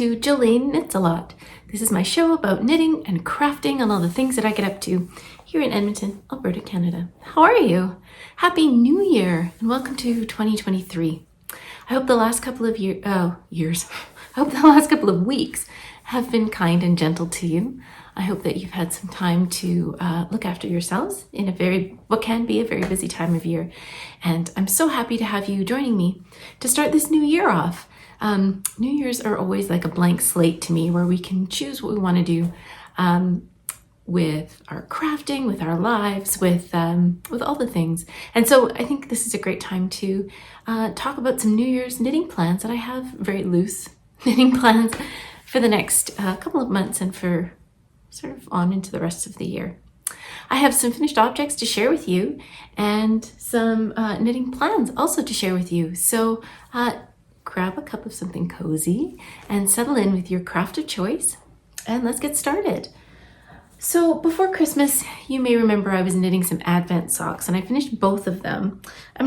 to Joline Knits a Lot. This is my show about knitting and crafting and all the things that I get up to here in Edmonton, Alberta, Canada. How are you? Happy New Year and welcome to 2023. I hope the last couple of I hope the last couple of weeks have been kind and gentle to you. I hope that you've had some time to look after yourselves in what can be a very busy time of year. And I'm so happy to have you joining me to start this new year off. New Year's are always like a blank slate to me where we can choose what we want to do with our crafting, with our lives, with all the things. And so I think this is a great time to talk about some New Year's knitting plans that I have, very loose knitting plans for the next couple of months and for sort of on into the rest of the year. I have some finished objects to share with you and some knitting plans also to share with you. So grab a cup of something cozy and settle in with your craft of choice and let's get started. So before Christmas, you may remember I was knitting some Advent socks and I finished both of them. I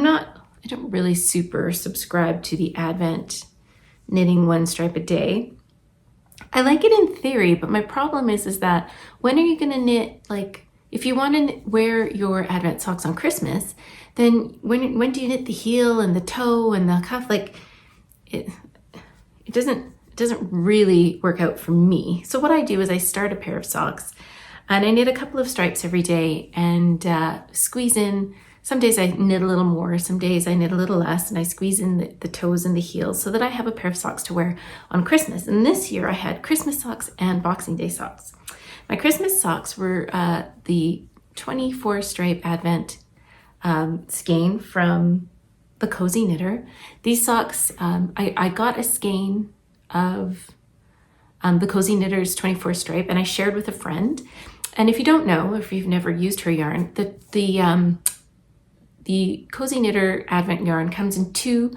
don't really super subscribe to the Advent knitting one stripe a day. I like it in theory, but my problem is that when are you going to knit, like if you want to wear your Advent socks on Christmas, then when do you knit the heel and the toe and the cuff? Like it doesn't really work out for me. So what I do is I start a pair of socks and I knit a couple of stripes every day and squeeze in. Some days I knit a little more, some days I knit a little less, and I squeeze in the toes and the heels so that I have a pair of socks to wear on Christmas. And this year I had Christmas socks and Boxing Day socks. My Christmas socks were the 24 stripe Advent skein from the Cozy Knitter. These socks, I got a skein of the Cozy Knitter's 24 stripe and I shared with a friend. And if you don't know, if you've never used her yarn, the Cozy Knitter Advent yarn comes in two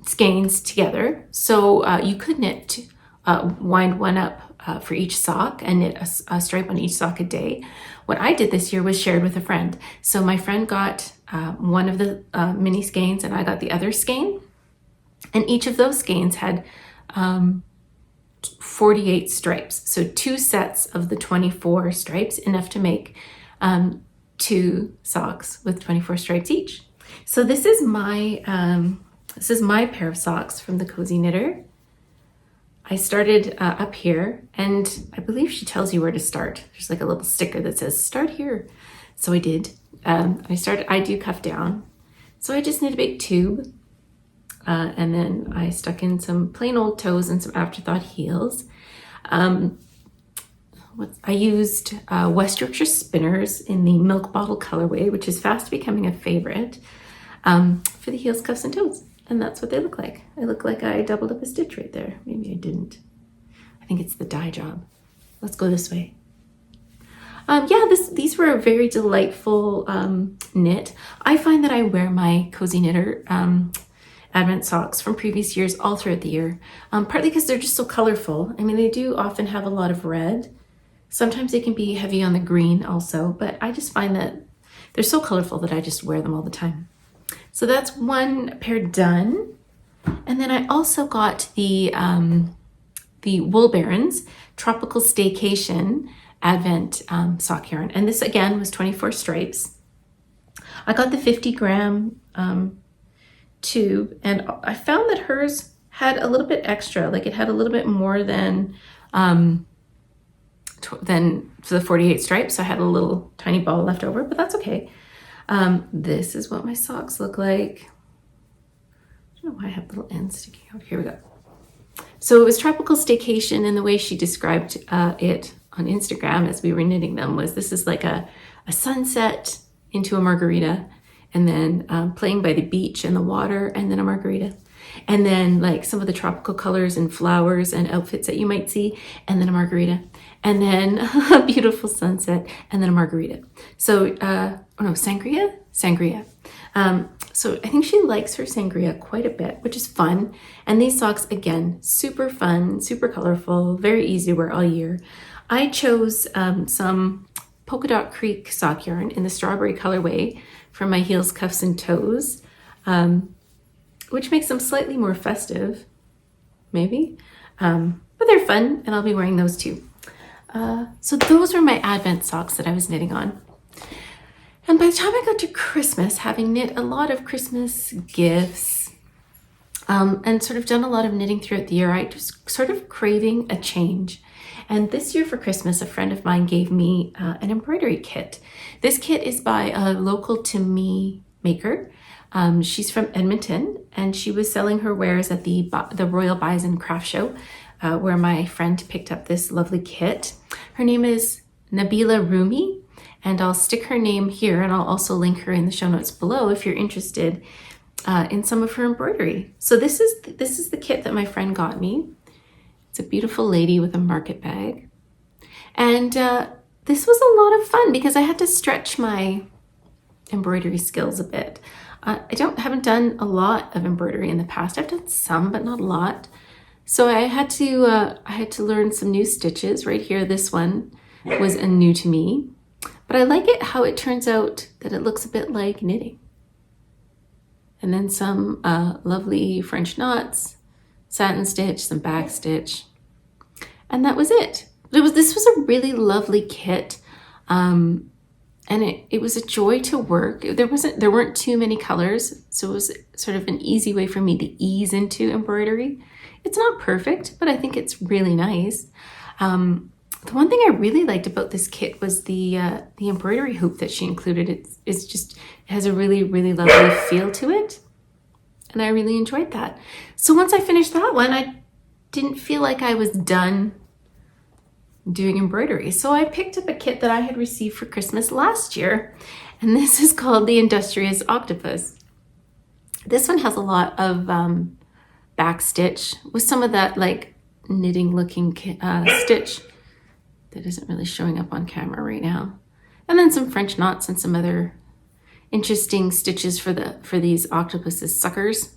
skeins together. So you could knit, wind one up for each sock and knit a stripe on each sock a day. What I did this year was shared with a friend. So my friend got one of the mini skeins and I got the other skein. And each of those skeins had 48 stripes. So two sets of the 24 stripes, enough to make two socks with 24 stripes each. So this is my pair of socks from the Cozy Knitter. I started up here and I believe she tells you where to start. There's like a little sticker that says start here. So I did. I do cuff down. So I just knit a big tube and then I stuck in some plain old toes and some afterthought heels. I used West Yorkshire spinners in the milk bottle colorway, which is fast becoming a favorite, for the heels, cuffs, and toes. And that's what they look like. I look like I doubled up a stitch right there. Maybe I didn't. I think it's the dye job. Let's go this way. These were a very delightful knit. I find that I wear my Cozy Knitter Advent socks from previous years all throughout the year, partly because they're just so colorful. I mean, they do often have a lot of red. Sometimes they can be heavy on the green also, but I just find that they're so colorful that I just wear them all the time. So that's one pair done. And then I also got the Wool Barons Tropical Staycation Advent sock yarn. And this again was 24 stripes. I got the 50 gram tube and I found that hers had a little bit extra, like it had a little bit more than for the 48 stripes. So I had a little tiny ball left over, but that's okay. This is what my socks look like. I don't know why I have little ends sticking out. Here we go. So it was Tropical Staycation, and the way she described it on Instagram as we were knitting them was this is like a sunset into a margarita, and then playing by the beach and the water, and then a margarita. And then like some of the tropical colors and flowers and outfits that you might see, and then a margarita, and then a beautiful sunset, and then a margarita. So, sangria? Sangria. So I think she likes her sangria quite a bit, which is fun. And these socks, again, super fun, super colorful, very easy to wear all year. I chose some Polka Dot Creek sock yarn in the strawberry colorway for my heels, cuffs, and toes, which makes them slightly more festive. maybe. But they're fun, and I'll be wearing those too. So those were my Advent socks that I was knitting on. And by the time I got to Christmas, having knit a lot of Christmas gifts, and sort of done a lot of knitting throughout the year, I was sort of craving a change. And this year for Christmas, a friend of mine gave me an embroidery kit. This kit is by a local to me maker. She's from Edmonton, and she was selling her wares at the Royal Bison Craft Show, where my friend picked up this lovely kit. Her name is Nabeela Rumi, and I'll stick her name here, and I'll also link her in the show notes below if you're interested in some of her embroidery. So this is the kit that my friend got me. It's a beautiful lady with a market bag. And this was a lot of fun because I had to stretch my embroidery skills a bit. I haven't done a lot of embroidery in the past. I've done some, but not a lot. So I had to learn some new stitches. Right here, this one was new to me. But I like it how it turns out that it looks a bit like knitting. And then some lovely French knots, satin stitch, some back stitch. And that was it. This was a really lovely kit. And it was a joy to work. There weren't too many colors, so it was sort of an easy way for me to ease into embroidery. It's not perfect, but I think it's really nice. The one thing I really liked about this kit was the embroidery hoop that she included. It has a really, really lovely feel to it, and I really enjoyed that. So once I finished that one, I didn't feel like I was done doing embroidery. So I picked up a kit that I had received for Christmas last year, and this is called the Industrious Octopus. This one has a lot of back stitch with some of that like knitting looking stitch that isn't really showing up on camera right now. And then some French knots and some other interesting stitches for these octopus's suckers.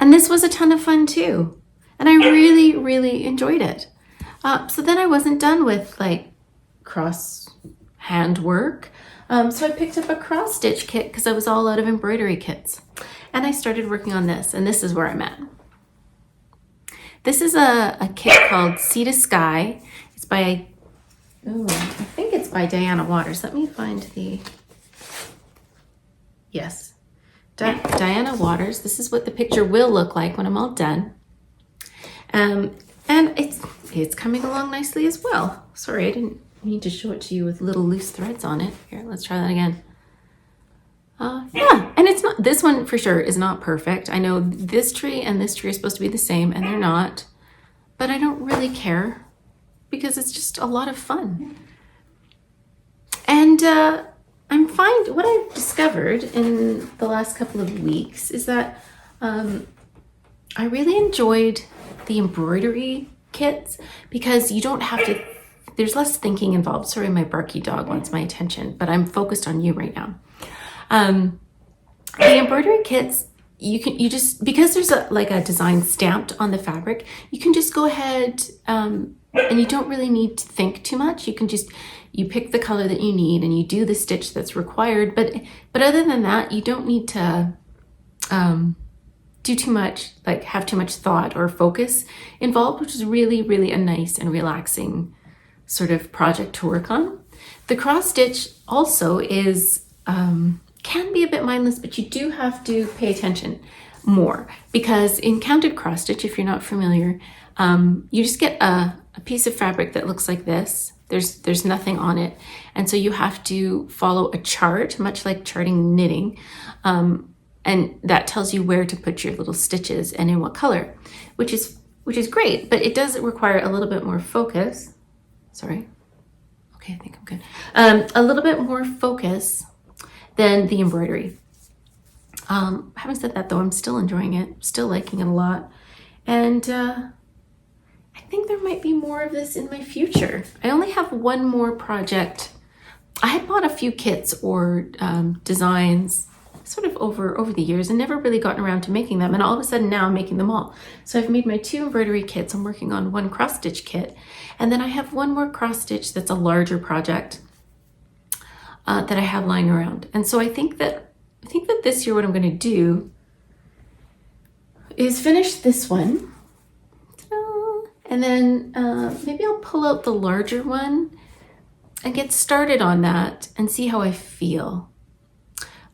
And this was a ton of fun too. And I really, really enjoyed it. So then I wasn't done with like cross hand work. So I picked up a cross stitch kit because I was all out of embroidery kits. And I started working on this, and this is where I'm at. This is a kit called Sea to Sky. It's by, I think it's by Diana Waters. Let me find yes, Diana Waters. This is what the picture will look like when I'm all done. And it's coming along nicely as well. Sorry, I didn't mean to show it to you with little loose threads on it. Here, let's try that again. Yeah, and it's not, this one for sure is not perfect. I know this tree and this tree are supposed to be the same, and they're not, but I don't really care because it's just a lot of fun. And what I've discovered in the last couple of weeks is that I really enjoyed the embroidery kits because you don't have to, there's less thinking involved. Sorry, my barky dog wants my attention, but I'm focused on you right now. The embroidery kits, because there's a design stamped on the fabric, you can just go ahead, and you don't really need to think too much. You pick the color that you need and you do the stitch that's required. But other than that, you don't need to, do too much, like have too much thought or focus involved, which is really, really a nice and relaxing sort of project to work on. The cross stitch also is, can be a bit mindless, but you do have to pay attention more because in counted cross stitch, if you're not familiar, you just get a piece of fabric that looks like this. There's nothing on it. And so you have to follow a chart, much like charting knitting. And that tells you where to put your little stitches and in what color, which is great, but it does require a little bit more focus. Sorry. Okay, I think I'm good. A little bit more focus than the embroidery. Having said that though, I'm still enjoying it, still liking it a lot. And I think there might be more of this in my future. I only have one more project. I had bought a few kits or designs sort of over the years and never really gotten around to making them. And all of a sudden now I'm making them all. So I've made my 2 embroidery kits. I'm working on 1 cross stitch kit. And then I have 1 more cross stitch that's a larger project that I have lying around. And so I think that this year what I'm going to do is finish this one. And then maybe I'll pull out the larger one and get started on that and see how I feel.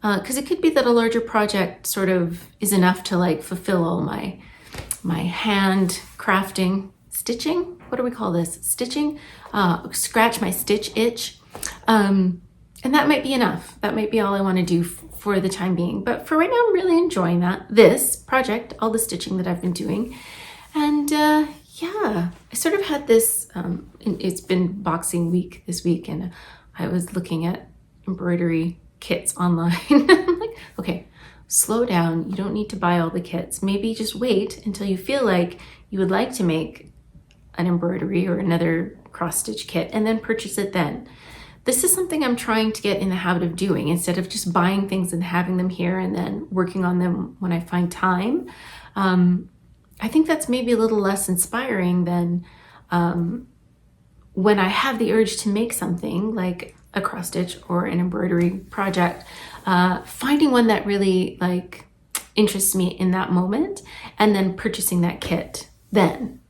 Because it could be that a larger project sort of is enough to like fulfill all my hand crafting, stitching. What do we call this? Stitching? Scratch my stitch itch. And that might be enough. That might be all I want to do for the time being. But for right now, I'm really enjoying this project, all the stitching that I've been doing. And yeah, I sort of had this, it's been Boxing Week this week, and I was looking at embroidery kits online. I'm like, okay, slow down. You don't need to buy all the kits. Maybe just wait until you feel like you would like to make an embroidery or another cross-stitch kit and then purchase it then. This is something I'm trying to get in the habit of doing instead of just buying things and having them here and then working on them when I find time. I think that's maybe a little less inspiring than when I have the urge to make something like a cross stitch or an embroidery project, finding one that really like interests me in that moment and then purchasing that kit then.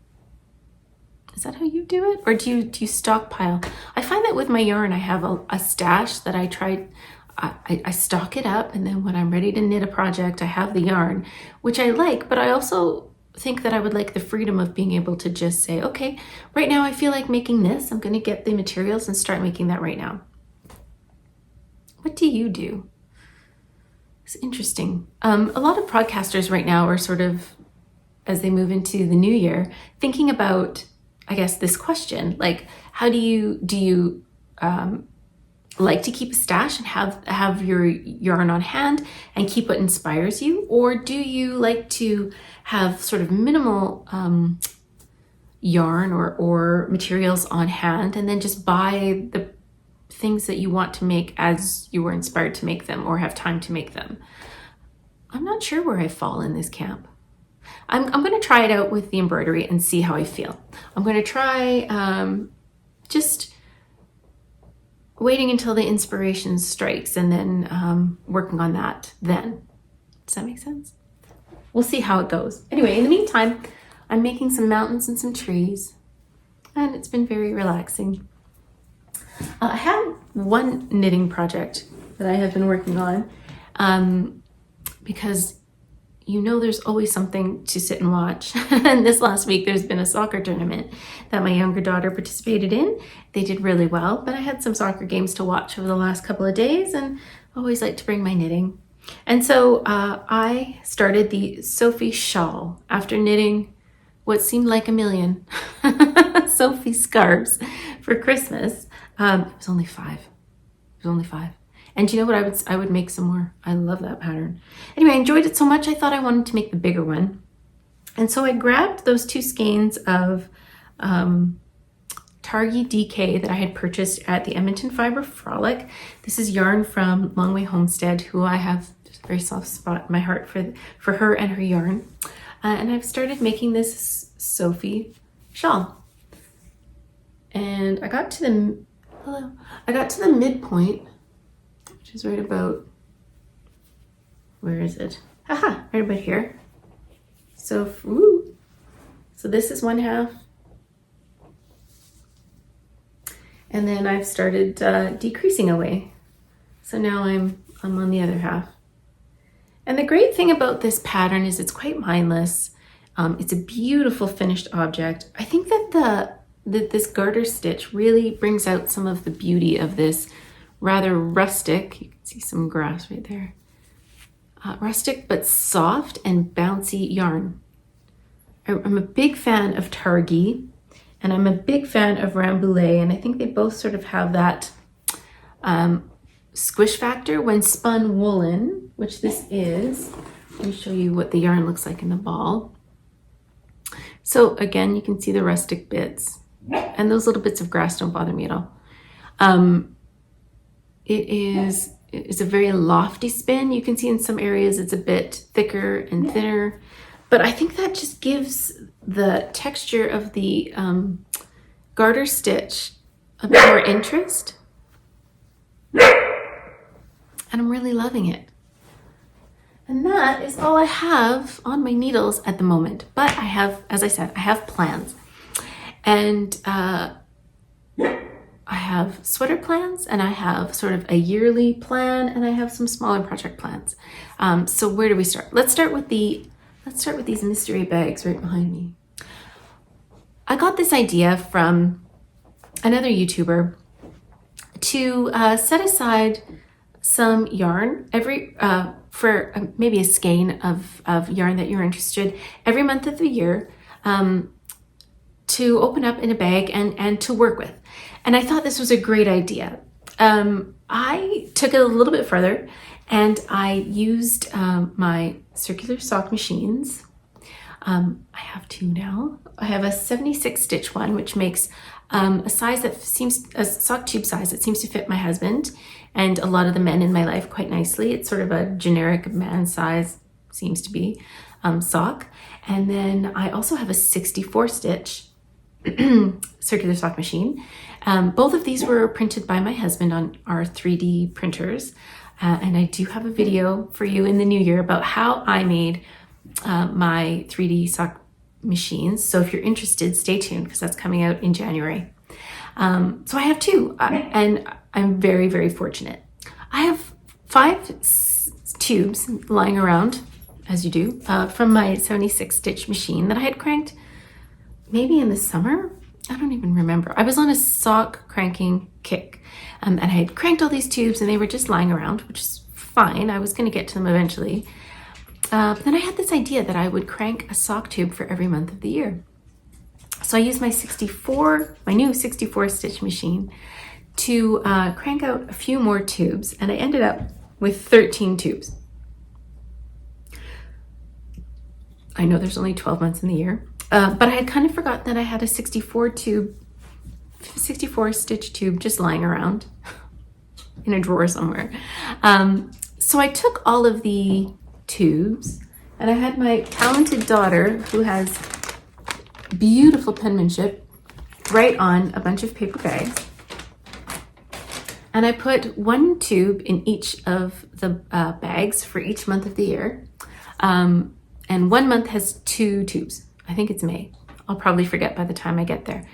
Is that how you do it? Or do you stockpile? I find that with my yarn, I have a stash that I stock it up, and then when I'm ready to knit a project, I have the yarn, which I like, but I also think that I would like the freedom of being able to just say, okay, right now I feel like making this. I'm going to get the materials and start making that right now. What do you do? It's interesting. A lot of podcasters right now are sort of, as they move into the new year, thinking about, I guess, this question, like, how do you like to keep a stash and have your yarn on hand and keep what inspires you? Or do you like to have sort of minimal yarn or materials on hand and then just buy the things that you want to make as you were inspired to make them or have time to make them? I'm not sure where I fall in this camp. I'm going to try it out with the embroidery and see how I feel. I'm going to try just waiting until the inspiration strikes and then working on that then. Does that make sense? We'll see how it goes. Anyway, in the meantime, I'm making some mountains and some trees, and it's been very relaxing. I have one knitting project that I have been working on because there's always something to sit and watch. And this last week, there's been a soccer tournament that my younger daughter participated in. They did really well, but I had some soccer games to watch over the last couple of days, and I always like to bring my knitting. And so I started the Sophie shawl after knitting what seemed like a million Sophie scarves for Christmas. It was only 5. And you know what? I would make some more. I love that pattern. Anyway, I enjoyed it so much, I thought I wanted to make the bigger one. And so I grabbed those 2 skeins of Targhee DK that I had purchased at the Edmonton Fiber Frolic. This is yarn from Longway Homestead, who I have a very soft spot in my heart for her and her yarn. And I've started making this Sophie shawl. And I got to the midpoint, which is right about, where is it? Haha, right about here. So this is one half. And then I've started decreasing away. So now I'm on the other half. And the great thing about this pattern is it's quite mindless. It's a beautiful finished object. I think that this garter stitch really brings out some of the beauty of this rather rustic, you can see some grass right there, rustic but soft and bouncy yarn. I'm a big fan of Targhee, and I'm a big fan of Rambouillet, and I think they both sort of have that squish factor when spun woolen, which this is. Let me show you what the yarn looks like in the ball. So again, you can see the rustic bits, and those little bits of grass don't bother me at all. It's a very lofty spin. You can see in some areas it's a bit thicker and thinner, but I think that just gives the texture of the garter stitch a bit more interest. And I'm really loving it. And that is all I have on my needles at the moment. But I have, as I said, I have plans. And I have sweater plans, and I have sort of a yearly plan, and I have some smaller project plans. So where do we start? Let's start with these mystery bags right behind me. I got this idea from another YouTuber to set aside some yarn for maybe a skein of yarn that you're interested every month of the year, to open up in a bag and to work with. And I thought this was a great idea. I took it a little bit further, and I used my circular sock machines. I have two now. I have a 76 stitch one, which makes a sock tube size that seems to fit my husband and a lot of the men in my life quite nicely. It's sort of a generic man size, seems to be, sock. And then I also have a 64 stitch circular sock machine. Both of these were printed by my husband on our 3D printers. And I do have a video for you in the new year about how I made my 3D sock machines. So if you're interested, stay tuned, because that's coming out in January. So I have two, and I'm very, very fortunate. I have 5 tubes lying around, as you do, from my 76 stitch machine that I had cranked maybe in the summer. I don't even remember. I was on a sock cranking kick, and I had cranked all these tubes, and they were just lying around, which is fine. I was going to get to them eventually. But then I had this idea that I would crank a sock tube for every month of the year. So I used my new 64 stitch machine to crank out a few more tubes, and I ended up with 13 tubes. I know there's only 12 months in the year, but I had kind of forgotten that I had a 64 stitch tube just lying around in a drawer somewhere. So I took all of the tubes, and I had my talented daughter, who has beautiful penmanship, write on a bunch of paper bags, and I put 1 tube in each of the bags for each month of the year, and 1 month has 2 tubes. I think it's May. I'll probably forget by the time I get there.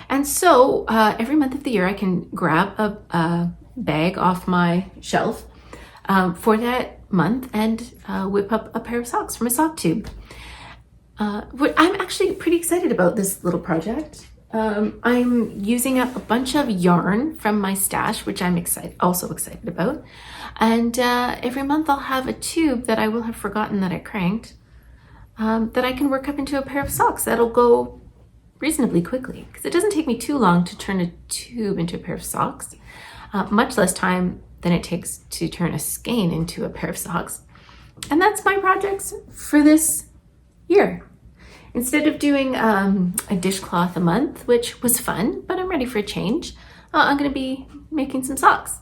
And so every month of the year I can grab a bag off my shelf for that month and whip up a pair of socks from a sock tube. I'm actually pretty excited about this little project. I'm using up a bunch of yarn from my stash, which I'm also excited about. And every month I'll have a tube that I will have forgotten that I cranked, that I can work up into a pair of socks that'll go reasonably quickly, because it doesn't take me too long to turn a tube into a pair of socks, much less time than it takes to turn a skein into a pair of socks. And that's my projects for this year. Instead of doing a dishcloth a month, which was fun, but I'm ready for a change, I'm going to be making some socks.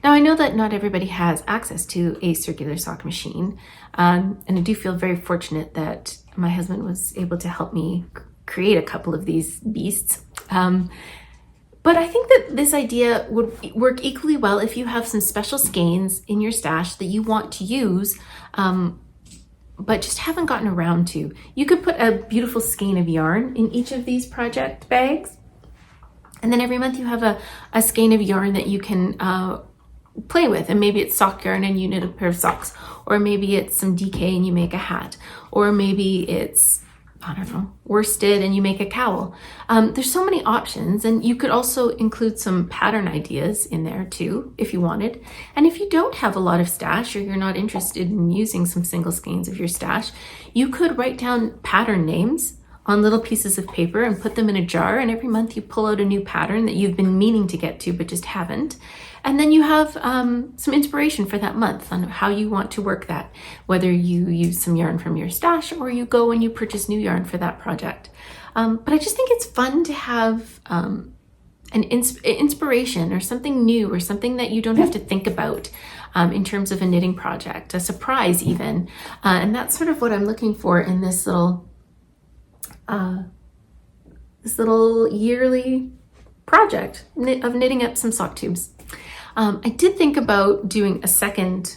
Now, I know that not everybody has access to a circular sock machine, and I do feel very fortunate that my husband was able to help me create a couple of these beasts. But I think that this idea would work equally well if you have some special skeins in your stash that you want to use, but just haven't gotten around to. You could put a beautiful skein of yarn in each of these project bags, and then every month you have a skein of yarn that you can play with, and maybe it's sock yarn and you knit a pair of socks, or maybe it's some DK and you make a hat, or maybe it's, I don't know, worsted and you make a cowl. There's so many options, and you could also include some pattern ideas in there too, if you wanted. And if you don't have a lot of stash, or you're not interested in using some single skeins of your stash, you could write down pattern names on little pieces of paper and put them in a jar, and every month you pull out a new pattern that you've been meaning to get to but just haven't. And then you have some inspiration for that month on how you want to work that, whether you use some yarn from your stash or you go and you purchase new yarn for that project. But I just think it's fun to have an inspiration or something new, or something that you don't have to think about in terms of a knitting project, a surprise even. And that's sort of what I'm looking for in this little yearly project of knitting up some sock tubes. I did think about doing a second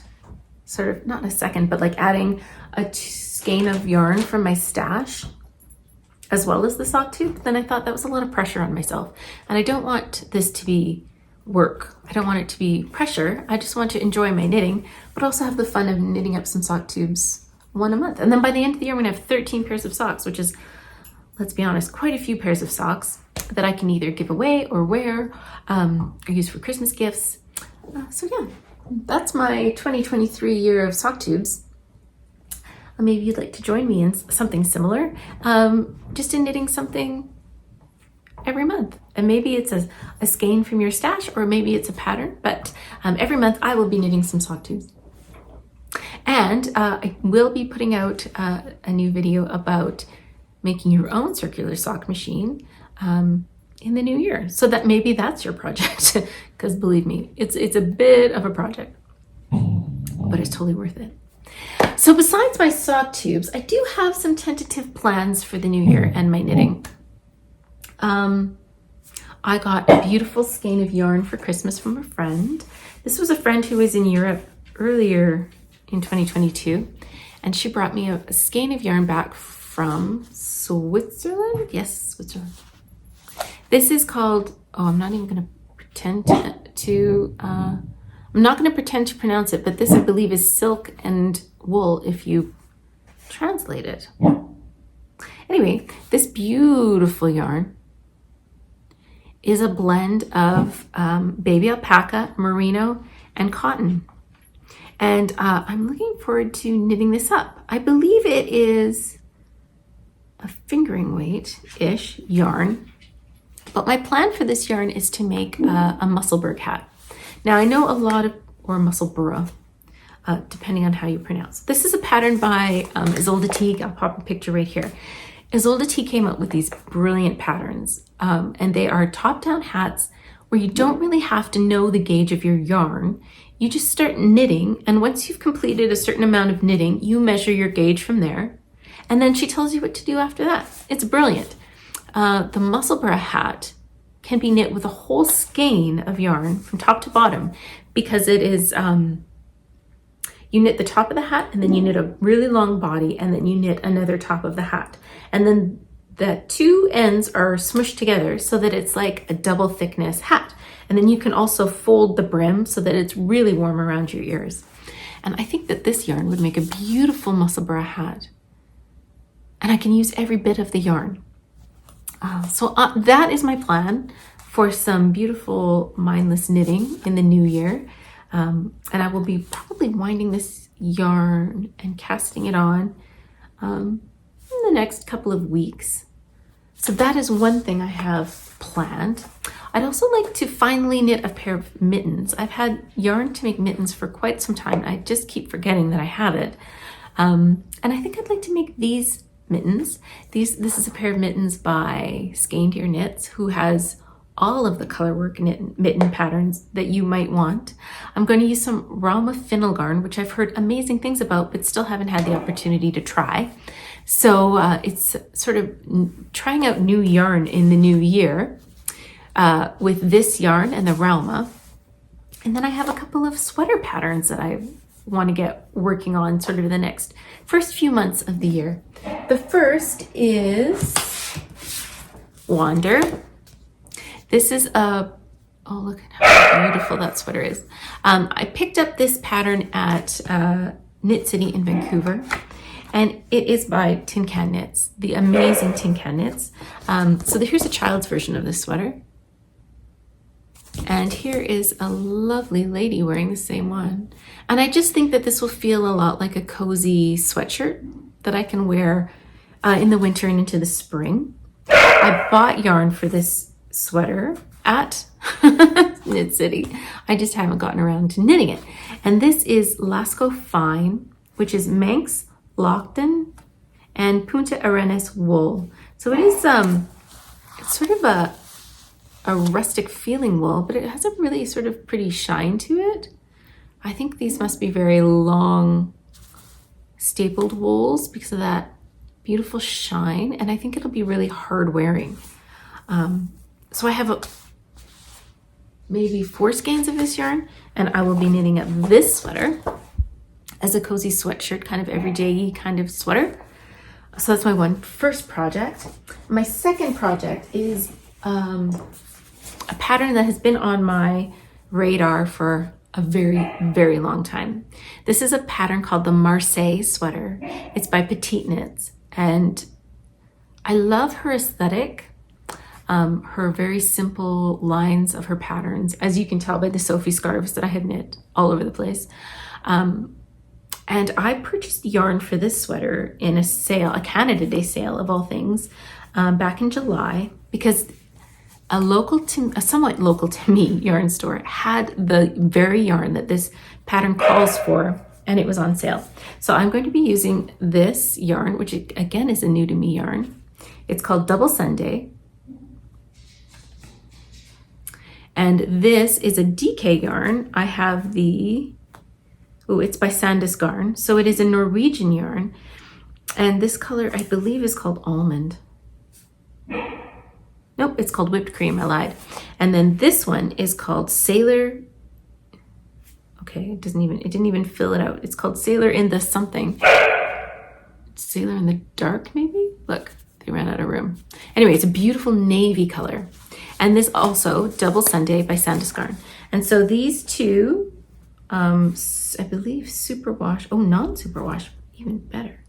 sort of, not in a second, but like adding a skein of yarn from my stash as well as the sock tube, then I thought that was a lot of pressure on myself. And I don't want this to be work. I don't want it to be pressure. I just want to enjoy my knitting, but also have the fun of knitting up some sock tubes one a month. And then by the end of the year, I'm gonna have 13 pairs of socks, which is, let's be honest, quite a few pairs of socks that I can either give away or wear or use for Christmas gifts. So yeah, that's my 2023 year of sock tubes. Maybe you'd like to join me in something similar, just in knitting something every month. And maybe it's a skein from your stash, or maybe it's a pattern, but every month I will be knitting some sock tubes. And I will be putting out a new video about making your own circular sock machine in the new year. So that maybe that's your project, because believe me, it's a bit of a project, but it's totally worth it. So besides my sock tubes, I do have some tentative plans for the new year and my knitting. I got a beautiful skein of yarn for Christmas from a friend. This was a friend who was in Europe earlier in 2022, and she brought me a skein of yarn back from Switzerland. Yes, Switzerland. This is called, I'm not even going to pretend to I'm not going to pretend to pronounce it, but this I believe is silk and wool if you translate it. Anyway, this beautiful yarn is a blend of baby alpaca, merino, and cotton. And I'm looking forward to knitting this up. I believe it is a fingering weight-ish yarn. But my plan for this yarn is to make a Musselburgh hat. Now I know a lot of, or Musselburgh, depending on how you pronounce. This is a pattern by Isolde Teague. I'll pop a picture right here. Isolde Teague came up with these brilliant patterns, and they are top-down hats where you don't really have to know the gauge of your yarn. You just start knitting, and once you've completed a certain amount of knitting, you measure your gauge from there, and then she tells you what to do after that. It's brilliant. The Musselburgh hat can be knit with a whole skein of yarn from top to bottom, because it is, you knit the top of the hat, and then you knit a really long body, and then you knit another top of the hat. And then the two ends are smushed together so that it's like a double thickness hat. And then you can also fold the brim so that it's really warm around your ears. And I think that this yarn would make a beautiful Musselburgh hat. And I can use every bit of the yarn. So that is my plan for some beautiful mindless knitting in the new year. And I will be probably winding this yarn and casting it on in the next couple of weeks. So that is one thing I have planned. I'd also like to finally knit a pair of mittens. I've had yarn to make mittens for quite some time. I just keep forgetting that I have it. And I think I'd like to make these mittens. This is a pair of mittens by Skein Deer Knits, who has all of the colorwork mitten patterns that you might want. I'm going to use some Rama Fennel yarn, which I've heard amazing things about, but still haven't had the opportunity to try. So it's sort of trying out new yarn in the new year with this yarn and the Rama. And then I have a couple of sweater patterns that I want to get working on sort of in the first few months of the year. The first is Wander. This is oh, look at how beautiful that sweater is. I picked up this pattern at Knit City in Vancouver, and it is by Tin Can Knits, the amazing Tin Can Knits. So here's a child's version of this sweater. And here is a lovely lady wearing the same one. And I just think that this will feel a lot like a cozy sweatshirt that I can wear in the winter and into the spring. I bought yarn for this sweater at Knit City. I just haven't gotten around to knitting it. And this is Lascaux Fine, which is Manx, Lockton, and Punta Arenas wool. So it is it's sort of a rustic feeling wool, but it has a really sort of pretty shine to it. I think these must be very long stapled wools because of that beautiful shine, and I think it'll be really hard wearing. So I have maybe 4 skeins of this yarn, and I will be knitting up this sweater. as a cozy sweatshirt, kind of everyday kind of sweater. So that's my first project. My second project is a pattern that has been on my radar for a very, very long time. This is a pattern called the Marseille Sweater. It's by Petite Knits, and I love her aesthetic, her very simple lines of her patterns, as you can tell by the Sophie scarves that I have knit all over the place. And I purchased yarn for this sweater in a sale, a Canada Day sale of all things, back in July, because a somewhat local to me yarn store had the very yarn that this pattern calls for, and it was on sale. So I'm going to be using this yarn, which again is a new to me yarn. It's called Double Sunday. And this is a DK yarn. I have it's by Sandis Garn. So it is a Norwegian yarn. And this color, I believe, is called Almond. Nope, it's called Whipped Cream, I lied. And then this one is called Sailor. Okay, it didn't even fill it out. It's called Sailor in the something. Sailor in the Dark, maybe? Look, they ran out of room. Anyway, it's a beautiful navy color. And this also, Double Sunday by Sandis Garn. And so these two, I believe superwash, non-superwash, even better.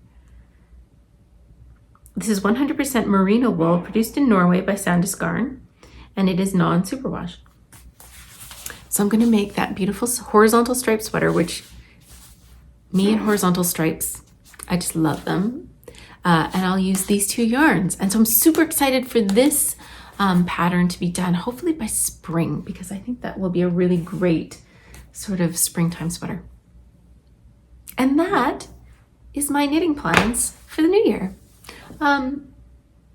This is 100% merino wool produced in Norway by Sandis Garn, and it is non-superwash. So I'm going to make that beautiful horizontal stripe sweater, which me and horizontal stripes, I just love them. And I'll use these two yarns. And so I'm super excited for this pattern to be done, hopefully by spring, because I think that will be a really great sort of springtime sweater. And that is my knitting plans for the new year.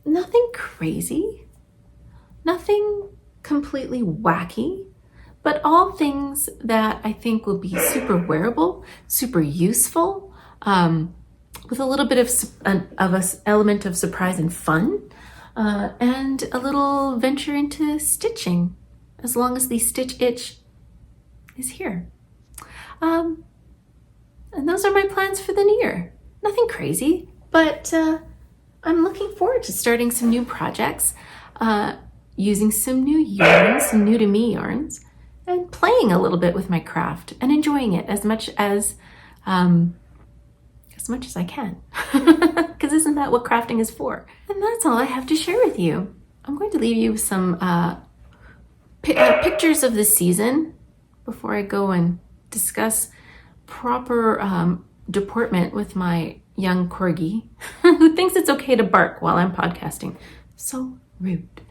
Nothing crazy, nothing completely wacky, but all things that I think will be super wearable, super useful, with a little bit of an element of surprise and fun, and a little venture into stitching, as long as the stitch itch is here. And those are my plans for the new year. Nothing crazy, but I'm looking forward to starting some new projects, using some new yarns, some new to me yarns, and playing a little bit with my craft and enjoying it as much as I can, because isn't that what crafting is for? And that's all I have to share with you. I'm going to leave you with some pictures of the season before I go and discuss proper deportment with my young corgi who thinks it's okay to bark while I'm podcasting. So rude.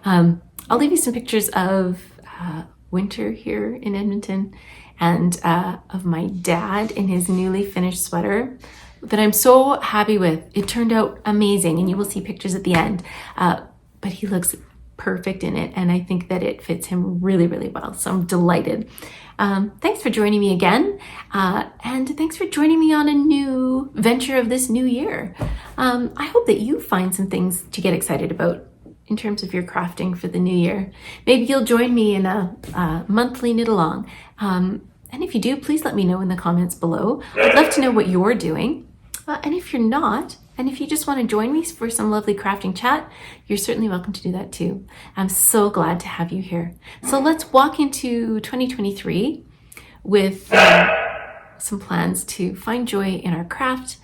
I'll leave you some pictures of winter here in Edmonton, and of my dad in his newly finished sweater that I'm so happy with. It turned out amazing, and you will see pictures at the end. But he looks perfect in it, and I think that it fits him really, really well. So I'm delighted. Thanks for joining me again, and thanks for joining me on a new venture of this new year. I hope that you find some things to get excited about in terms of your crafting for the new year. Maybe you'll join me in a monthly knit along. And if you do, please let me know in the comments below. I'd love to know what you're doing. And if you're not, and if you just want to join me for some lovely crafting chat, you're certainly welcome to do that too. I'm so glad to have you here. So let's walk into 2023 with some plans to find joy in our craft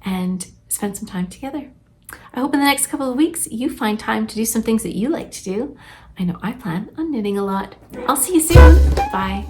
and spend some time together. I hope in the next couple of weeks you find time to do some things that you like to do. I know I plan on knitting a lot. I'll see you soon. Bye.